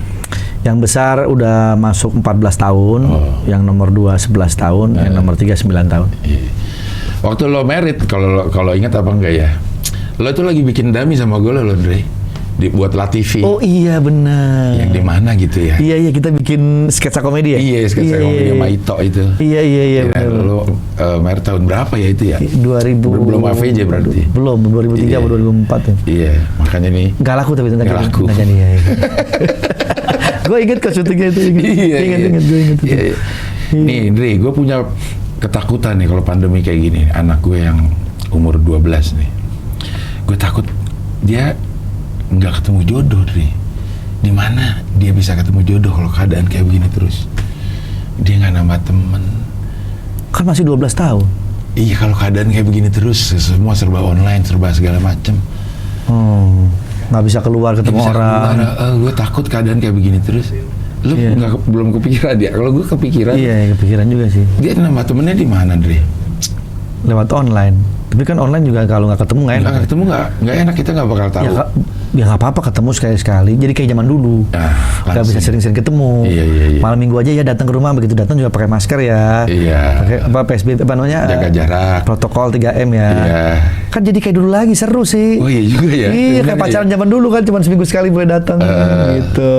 [SPEAKER 3] Yang besar udah masuk 14 tahun, yang nomor 2 11 tahun, yang nomor 3 9 tahun.
[SPEAKER 1] Iya. Waktu lo merit, kalau ingat apa enggak ya? Lo tuh lagi bikin dummy sama gue lo, Andre. Buat La TV.
[SPEAKER 3] Oh iya benar.
[SPEAKER 1] Yang di mana gitu ya?
[SPEAKER 3] Iya kita bikin sketsa komedi ya.
[SPEAKER 1] Iya sketsa komedi sama Ito itu.
[SPEAKER 3] Iya.
[SPEAKER 1] Lo merit tahun berapa ya itu ya?
[SPEAKER 3] 2000.
[SPEAKER 1] Belum AVJ berarti.
[SPEAKER 3] Belum 2003 atau 2004 ya.
[SPEAKER 1] Iya makanya nih.
[SPEAKER 3] Gak laku tapi
[SPEAKER 1] nggak laku.
[SPEAKER 3] Iya. Gue inget ke syutingnya itu. Ingat gue inget.
[SPEAKER 1] Iya. Nih Indri, gue punya ketakutan nih kalau pandemi kayak gini. Anak gue yang umur 12 nih. Gue takut dia nggak ketemu jodoh, Dri. Di mana dia bisa ketemu jodoh kalau keadaan kayak begini terus? Dia nggak nambah temen.
[SPEAKER 3] Kan masih 12 tahun.
[SPEAKER 1] Iya, kalau keadaan kayak begini terus, semua serba online, serba segala macam.
[SPEAKER 3] Nggak bisa keluar ketemu orang.
[SPEAKER 1] Gue takut keadaan kayak begini terus. Lu belum kepikiran dia? Kalau gue kepikiran.
[SPEAKER 3] Iya, kepikiran juga sih.
[SPEAKER 1] Dia nambah temennya di mana, Dre?
[SPEAKER 3] Lewat online. Tapi kan online juga kalau nggak ketemu nggak enak.
[SPEAKER 1] Nggak ketemu nggak enak, kita nggak bakal tahu.
[SPEAKER 3] Ya nggak apa-apa ketemu sekali-sekali. Jadi kayak zaman dulu. Nggak bisa sering-sering ketemu.
[SPEAKER 1] Iya.
[SPEAKER 3] Malam minggu aja ya datang ke rumah, begitu datang juga pakai masker ya.
[SPEAKER 1] Iya.
[SPEAKER 3] Pakai apa PSBB apa namanya?
[SPEAKER 1] Jaga jarak.
[SPEAKER 3] Protokol 3M ya.
[SPEAKER 1] Iya.
[SPEAKER 3] Kan jadi kayak dulu lagi, seru sih.
[SPEAKER 1] Oh iya juga ya.
[SPEAKER 3] Iya, kayak pacaran zaman dulu kan cuma seminggu sekali boleh datang gitu.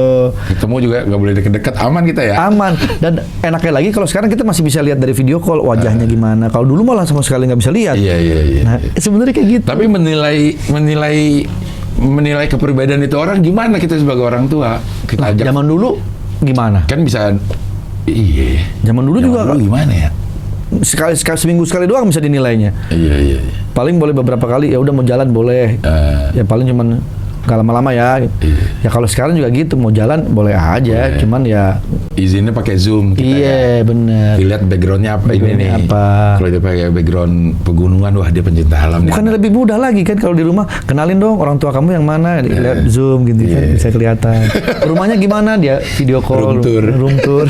[SPEAKER 1] Ketemu juga nggak boleh deket-deket, aman kita ya.
[SPEAKER 3] Aman. Dan enaknya lagi kalau sekarang kita masih bisa lihat dari video call wajahnya gimana. Kalau dulu malah sama sekali nggak bisa lihat.
[SPEAKER 1] Iya.
[SPEAKER 3] Nah, sebenarnya kayak gitu.
[SPEAKER 1] Tapi menilai kepribadian itu orang gimana kita sebagai orang tua? Kita ajak.
[SPEAKER 3] Zaman dulu gimana?
[SPEAKER 1] Kan bisa. Iya.
[SPEAKER 3] Zaman dulu juga
[SPEAKER 1] gimana ya?
[SPEAKER 3] Sekali seminggu sekali doang bisa dinilainya.
[SPEAKER 1] Iya.
[SPEAKER 3] Paling boleh beberapa kali, ya udah mau jalan boleh. Ya paling cuman nggak lama-lama ya. Ya kalau sekarang juga gitu, mau jalan boleh aja, cuman ya
[SPEAKER 1] izinnya pakai Zoom kita.
[SPEAKER 3] Iya, bener.
[SPEAKER 1] Dilihat backgroundnya apa ini nih.
[SPEAKER 3] Apa?
[SPEAKER 1] Kalau dia pakai background pegunungan, wah dia pencinta alam.
[SPEAKER 3] Bukan lebih mudah lagi kan kalau di rumah, kenalin dong orang tua kamu yang mana, lihat Zoom gitu kan bisa kelihatan. Rumahnya gimana, dia video call, room tour.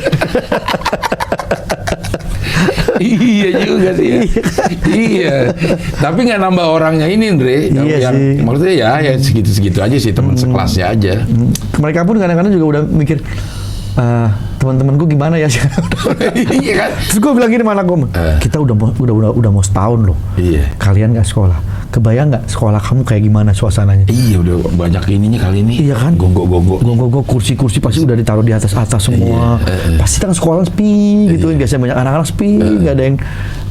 [SPEAKER 1] Iya juga sih ya. Iya. Tapi nggak nambah orangnya ini, Andre.
[SPEAKER 3] Iya sih.
[SPEAKER 1] Maksudnya ya segitu-segitu aja sih, teman sekelasnya aja.
[SPEAKER 3] Mereka pun kadang-kadang juga udah mikir, teman-temanku gimana ya?
[SPEAKER 1] Iya kan?
[SPEAKER 3] Terus gue bilang gini sama anak gue, kita udah mau setahun loh.
[SPEAKER 1] Iya.
[SPEAKER 3] Kalian nggak sekolah. Kebayang nggak sekolah kamu kayak gimana suasananya?
[SPEAKER 1] Iya, udah banyak ininya kali ini.
[SPEAKER 3] Iya kan?
[SPEAKER 1] Gonggok.
[SPEAKER 3] Kursi-kursi pasti udah ditaruh di atas semua. Pasti kan sekolah sepi gitu. Biasanya banyak anak-anak sepi, nggak ada yang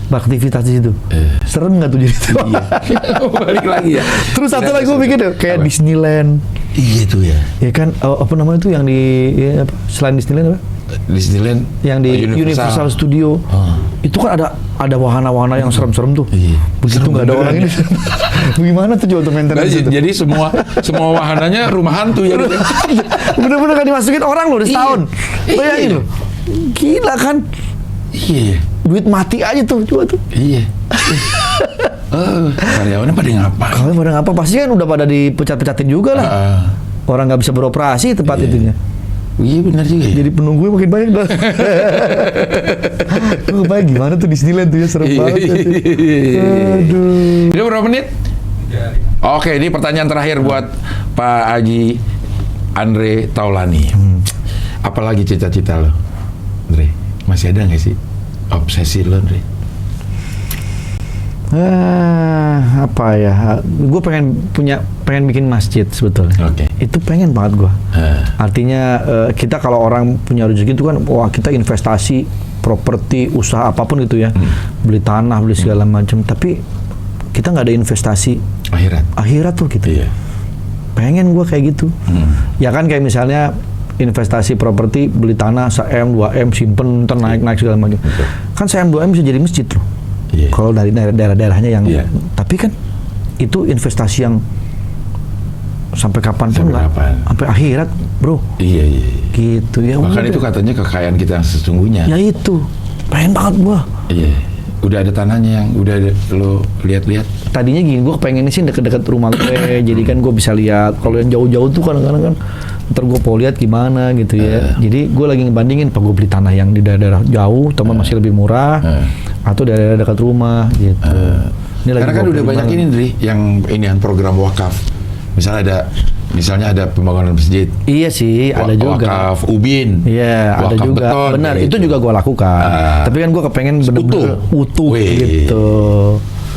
[SPEAKER 3] beraktivitas di situ. Serem nggak tuh jadi?
[SPEAKER 1] Iya. Balik lagi ya.
[SPEAKER 3] Terus satu lagi gue pikir deh, kayak Disneyland.
[SPEAKER 1] Iya tuh ya.
[SPEAKER 3] Ya kan, apa namanya tuh yang di selain Disneyland apa?
[SPEAKER 1] Disneyland
[SPEAKER 3] Yang di Universal Studio. Itu kan ada wahana-wahana yang serem-serem tuh.
[SPEAKER 1] Iya.
[SPEAKER 3] Begitu nggak ada orang ini. Bagaimana tuh jual untuk maintenance itu?
[SPEAKER 1] Jadi semua wahananya rumah hantu ya gitu.
[SPEAKER 3] Bener-bener kan dimasukin orang loh udah setahun. Bayangin loh. Gila kan?
[SPEAKER 1] Iya.
[SPEAKER 3] Duit mati aja tuh coba tuh.
[SPEAKER 1] Iya. Karyawannya pada ngapa?
[SPEAKER 3] Kalau pada ngapa pasti kan udah pada dipecat-pecatin juga lah. Orang nggak bisa beroperasi tempat itunya.
[SPEAKER 1] Iya benar juga ya.
[SPEAKER 3] Jadi penunggunya makin banyak dah. Tuh bayang gimana tuh Disneyland tuh ya, serem banget. Aduh.
[SPEAKER 1] Udah berapa menit? Oke, ini pertanyaan terakhir buat Pak Haji Andre Taulani. Apalagi cita-cita lo, Andre? Masih ada nggak sih obsesi lo, Andre?
[SPEAKER 3] Apa ya? Gue pengen bikin masjid sebetulnya.
[SPEAKER 1] Oke.
[SPEAKER 3] Itu pengen banget gue. Artinya kita kalau orang punya rezeki itu kan, wah kita investasi, properti, usaha apapun gitu ya, beli tanah, beli segala macam. Tapi kita nggak ada investasi akhirat tuh gitu.
[SPEAKER 1] Iya.
[SPEAKER 3] Pengen gue kayak gitu. Ya kan kayak misalnya investasi properti, beli tanah 1M, 2M, simpen, naik segala macam. Kan 1M, 2M bisa jadi masjid loh.
[SPEAKER 1] Yeah.
[SPEAKER 3] Kalau dari daerah-daerahnya yang, tapi kan itu investasi yang sampai kapan pun nggak, sampai akhirat, bro.
[SPEAKER 1] Iya.
[SPEAKER 3] Gitu ya.
[SPEAKER 1] Bahkan itu katanya kekayaan kita yang sesungguhnya.
[SPEAKER 3] Ya itu, pengen banget gua.
[SPEAKER 1] Iya. Udah ada tanahnya yang udah lo lihat-lihat.
[SPEAKER 3] Tadinya gini, gua pengennya sih deket-deket rumah gue, jadi kan gua bisa lihat. Kalau yang jauh-jauh tuh kadang-kadang kan, ntar gue mau lihat gimana gitu ya. Jadi gue lagi ngebandingin, apa gue beli tanah yang di daerah jauh, teman masih lebih murah, atau daerah dekat rumah gitu.
[SPEAKER 1] Karena kan udah banyak ini, Dri, yang program wakaf. Misalnya ada pembangunan masjid.
[SPEAKER 3] Iya sih, ada juga.
[SPEAKER 1] Wakaf Ubin.
[SPEAKER 3] Iya, ada juga.
[SPEAKER 1] Beton,
[SPEAKER 3] benar,
[SPEAKER 1] gitu.
[SPEAKER 3] itu juga gue lakukan. Tapi kan gue kepengen bener-bener utuh gitu.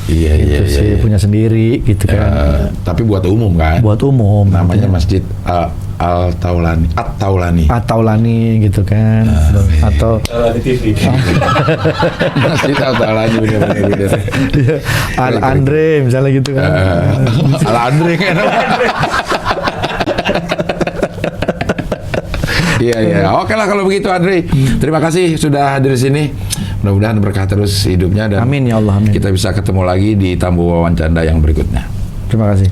[SPEAKER 1] Iya.
[SPEAKER 3] Sih, punya sendiri gitu kan.
[SPEAKER 1] Tapi buat umum kan?
[SPEAKER 3] Buat umum.
[SPEAKER 1] Namanya Masjid At-Taulani
[SPEAKER 3] gitu kan. Atau
[SPEAKER 2] di TV.
[SPEAKER 1] Masjid At-Taulani bener-bener.
[SPEAKER 3] Al-Andre misalnya gitu kan.
[SPEAKER 1] Al-Andre kan. Iya. Oke lah kalau begitu, Andre. Terima kasih sudah hadir di sini. Mudah-mudahan berkah terus hidupnya dan
[SPEAKER 3] amin ya Allah, amin.
[SPEAKER 1] Kita bisa ketemu lagi di Tamu Wawancara yang berikutnya.
[SPEAKER 3] Terima kasih.